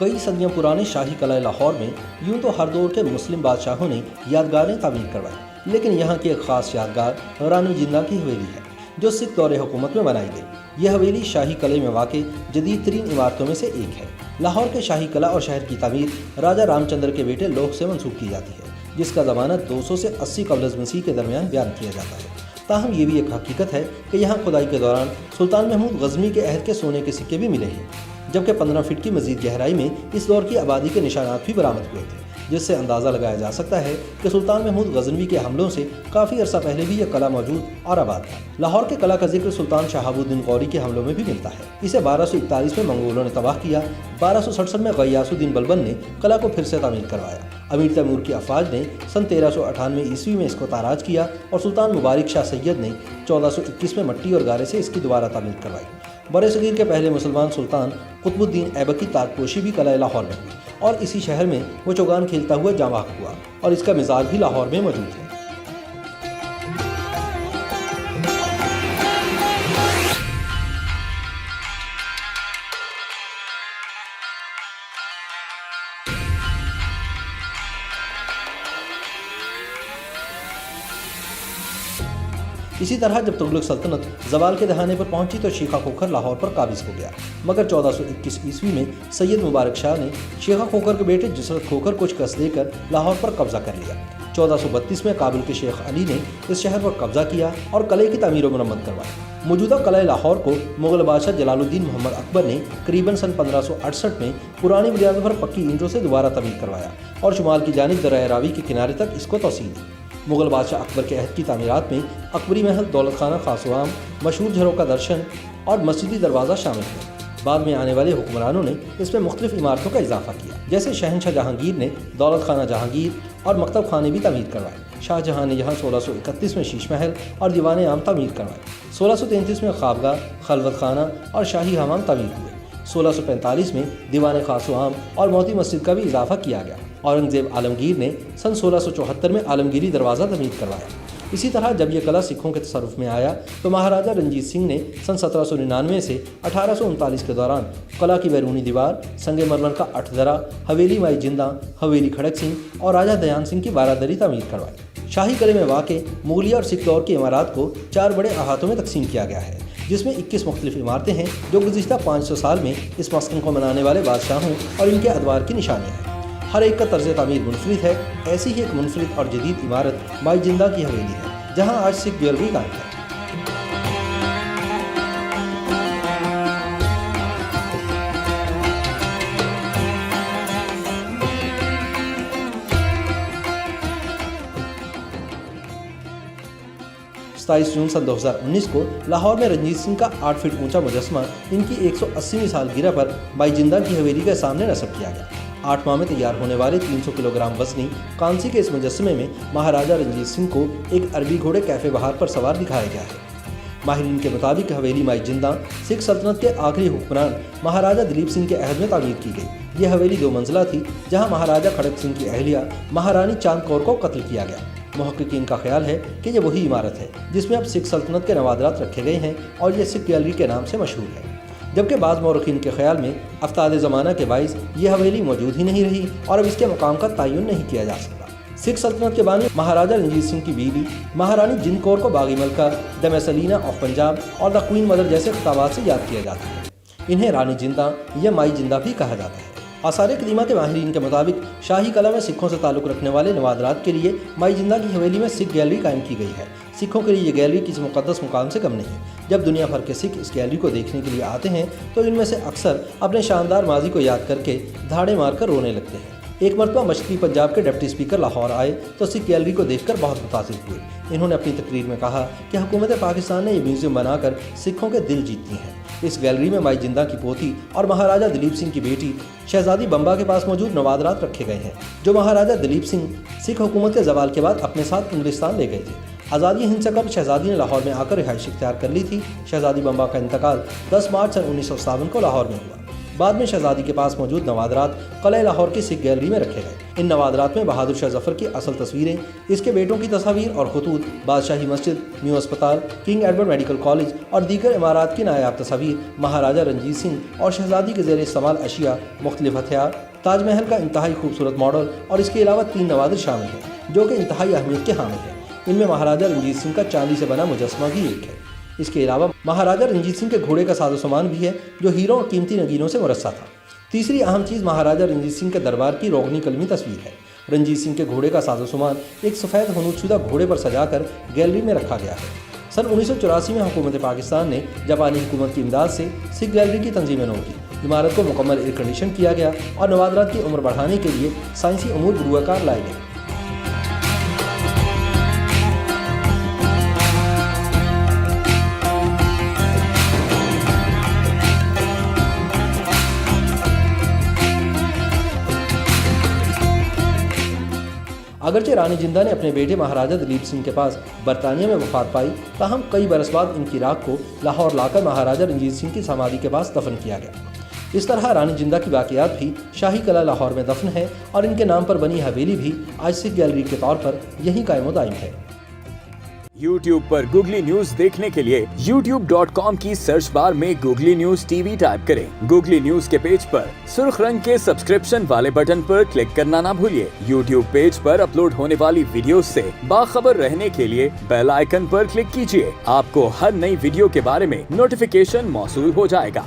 कई सदियों पुराने शाही किला लाहौर में यूं तो हर दौर के मुस्लिम बादशाहों ने यादगारें तामीर करवाई, लेकिन यहाँ की एक खास यादगार रानी जिंदा की हवेली है, जो सिख दौरे हुकूमत में बनाई गई। यह हवेली शाही किले में वाक़ई जदीद तरीन इमारतों में से एक है। लाहौर के शाही किला और शहर की तामीर राजा रामचंद्र के बेटे लोह से मंसूब की जाती है, जिसका ज़माना 200 से 80 कबल मसीह के दरमियान बयान किया जाता है। ताहम ये भी एक हकीकत है कि यहाँ खुदाई के दौरान सुल्तान महमूद गज़नी के अहद के सोने के सिक्के भी मिले हैं, जबकि 15 फीट की मजीद गहराई में इस दौर की आबादी के निशानात भी बरामद हुए थे, जिससे अंदाज़ा लगाया जा सकता है कि सुल्तान महमूद गज़नवी के हमलों से काफ़ी अरसा पहले भी यह किला मौजूद और आबाद था। लाहौर के किला का जिक्र सुल्तान शहाबुद्दीन गौरी के हमलों में भी मिलता है। इसे 1241 में मंगोलों ने तबाह किया। 1267 में गयासुद्दीन बलबन ने किला को फिर से तामीर करवाया। अमीर तैमूर की अफवाज ने सन 1398 ईस्वी में इसको ताराज किया और सुल्तान मुबारक शाह सैयद ने 1421 में मट्टी और गारे से इसकी दोबारा तामीर करवाई। बरसगीर के पहले मुसलमान सुल्तान कुतुबुद्दीन ऐबक की ताजपोशी भी किला लाहौर में हुई और इसी शहर में वो चौगान खेलता हुआ जामा हुआ और इसका मिजाज भी लाहौर में मौजूद है। इसी तरह जब तुगलक सल्तनत जवाल के दहाने पर पहुंची तो शेखा खोखर लाहौर पर काबिज हो गया, मगर 1421 ईस्वी में सैयद मुबारक शाह ने शेखा खोखर के बेटे जसरत खोखर को शिकस्त देकर लाहौर पर कब्जा कर लिया। 1432 में काबुल के शेख अली ने इस शहर पर कब्जा किया और किले की तामीर व मरम्मत करवाई। मौजूदा किला लाहौर को मुगल बादशाह जलालुद्दीन मोहम्मद अकबर ने करीबन सन 1568 में पुरानी बुनियादों पर पक्की ईंटों से दोबारा तामीर करवाया और शुमाल की जानिब दरिया रावी के किनारे तक इसको तोसील दी। मुगल बादशाह अकबर के अहद की तामीरात में अकबरी महल, दौलत खाना खासवाम, मशहूर झरोका दर्शन और मस्जिदी दरवाज़ा शामिल है। बाद में आने वाले हुक्मरानों ने इसमें मुख्तलिफ इमारतों का इजाफा किया, जैसे शहनशाह जहांगीर ने दौलत खाना जहांगीर और मकतब खाने भी तामीर करवाए। शाहजहां ने यहाँ 1631 में शीश महल और दीवान आम तामीर करवाए। 1633 में ख़ाबगा, खलवत खाना और शाही हमाम तामीर हुए। 1645 में दीवान खासवाम और मोती मस्जिद का भी इजाफा किया गया। औरंगजेब आलमगीर ने सन 1674 में आलमगीरी दरवाज़ा तामीर करवाया। इसी तरह जब यह किला सिखों के तसर्रुफ में आया तो महाराजा रंजीत सिंह ने सन 1799 से 1839 के दौरान किला की बैरूनी दीवार, संगे मरमर का अठदरा, हवेली माई जिंदा, हवेली खड़क सिंह और राजा दयान सिंह की बारादरी तामीर करवाई। शाही किले में वाक़े मुगलिया और सिख दौर की इमारत को 4 बड़े अहातों में तकसीम किया गया है, जिसमें 21 मुख्तलिफ इमारतें हैं जो गुज़िश्ता 500 साल में इस मस्कन को मनाने वाले बादशाहों और इनके अदवार की निशानियाँ हैं। हर एक का तर्ज तामीर मुनफरिद है। ऐसी ही एक मुनफरिद और जदीद इमारत माई जिंदा की हवेली है, जहाँ आज सिख ज्वेलरी कायम है। जून सन 2019 को लाहौर में रंजीत सिंह का 8 फीट ऊंचा मुजस्मा इनकी 180वीं सालगिरह पर माई जिंदा की हवेली के सामने नस्ब किया गया। 8 माह में तैयार होने वाले 300 किलोग्राम वजनी कांसी के इस मुजस्मे में महाराजा रंजीत सिंह को एक अरबी घोड़े कैफे बहार पर सवार दिखाया गया है। माहिरीन के मुताबिक हवेली माई जिंदा सिख सल्तनत के आखिरी हुक्मरान महाराजा दिलीप सिंह के अहद में तामीर की गई। यह हवेली 2 मंजिला थी, जहाँ महाराजा खड़क सिंह की अहलिया महारानी चांद कौर को कत्ल किया गया। मुहक्किकीन का ख्याल है कि यह वही इमारत है जिसमें अब सिख सल्तनत के नवादरात रखे गए हैं और यह सिख गैलरी के नाम से मशहूर है, जबकि बाज़ मौरखीन के ख्याल में अफ्ताद ज़माना के बाइस यह हवेली मौजूद ही नहीं रही और अब इसके मकाम का तयन नहीं किया जा सकता। सिख सल्तनत के बानी महाराजा रंजीत सिंह की बीवी महारानी जिंद कौर को बागी मलका, द मैसलीना ऑफ पंजाब और द क्वीन मदर जैसे खिताबात से याद किया जाता है। इन्हें रानी जिंदा या माई जिंदा भी कहा जाता है। आसार कदीमा के माहिरीन के मुताबिक शाही किला में सिखों से ताल्लुक़ रखने वाले नवादरात के लिए माई जिंदा की हवेली में सिख गैलरी कायम की गई है। सिखों के लिए ये गैलरी किसी मुक़द्दस मुकाम से कम नहीं। जब दुनिया भर के सिख इस गैलरी को देखने के लिए आते हैं तो इनमें से अक्सर अपने शानदार माजी को याद करके धाड़े मारकर रोने लगते हैं। एक मरतबा मशरक़ी पंजाब के डिप्टी स्पीकर लाहौर आए तो सिख गैलरी को देखकर बहुत मुतासिर हुए। इन्होंने अपनी तकरीर में कहा कि हुकूमत पाकिस्तान ने ये म्यूज़ियम बनाकर सिखों के दिल जीती हैं। इस गैलरी में माई जिंदा की पोती और महाराजा दिलीप सिंह की बेटी शहजादी बम्बा के पास मौजूद नवादरात रखे गए हैं, जो महाराजा दिलीप सिंह सिख हुकूमत के जवाल के बाद अपने साथ इंग्लिस्तान ले गए थे। आज़ादी हिंद से कबल शहजादी ने लाहौर में आकर रिहाइश इख्तियार कर ली थी। शहजादी बम्बा का इंतकाल 10 मार्च सन 1957 को लाहौर में हुआ। बाद में शहजादी के पास मौजूद नवादरात किला लाहौर की सिख गैलरी में रखे गए। इन नवादरात में बहादुर शाह जफर की असल तस्वीरें, इसके बेटों की तस्वीर और खतूत, बादशाही मस्जिद, न्यू अस्पताल, किंग एडवर्ड मेडिकल कॉलेज और दीगर इमारात की नायाब तस्वीर, महाराजा रंजीत सिंह और शहजादी के ज़ेर इस्तेमाल अशिया, मुख्तलिफ हथियार, ताजमहल का इंतहाई खूबसूरत मॉडल और इसके अलावा 3 नवादिर शामिल हैं जो कि इंतहाई अहमियत के हामिल हैं। इनमें महाराजा रंजीत सिंह का चांदी से बना मुजस्समा भी एक है। इसके अलावा महाराजा रंजीत सिंह के घोड़े का साजो सामान भी है जो हीरों और कीमती नगीनों से मुरस्सा था। तीसरी अहम चीज़ महाराजा रंजीत सिंह के दरबार की रोगनी कलमी तस्वीर है। रंजीत सिंह के घोड़े का साजो सामान एक सफ़ेद हनूदशुदा घोड़े पर सजाकर गैलरी में रखा गया है। सन 1984 में हुकूमत पाकिस्तान ने जापानी हुकूमत की इमदाद से सिख गैलरी की तंजीम नौ की। इमारत को मुकम्मल एयर कंडीशन किया गया और नवादरात की उम्र बढ़ाने के लिए साइंसी अमूर बुरुआकार लाए गए। अगरचे रानी जिंदा ने अपने बेटे महाराजा दिलीप सिंह के पास बरतानिया में वफात पाई, ताहम कई बरस बाद इनकी राख को लाहौर लाकर महाराजा रंजीत सिंह की समाधि के पास दफन किया गया। इस तरह रानी जिंदा की वाक़यात भी शाही कला लाहौर में दफन है और इनके नाम पर बनी हवेली भी आज सिख गैलरी के तौर पर यहीं कायम दायम है। YouTube पर गूगली न्यूज देखने के लिए youtube.com की सर्च बार में गूगली न्यूज टीवी टाइप करें। गूगली न्यूज के पेज पर सुर्ख रंग के सब्सक्रिप्शन वाले बटन पर क्लिक करना ना भूलिए। YouTube पेज पर अपलोड होने वाली वीडियोस से बाखबर रहने के लिए बेल आइकन पर क्लिक कीजिए। आपको हर नई वीडियो के बारे में नोटिफिकेशन मौसूल हो जाएगा।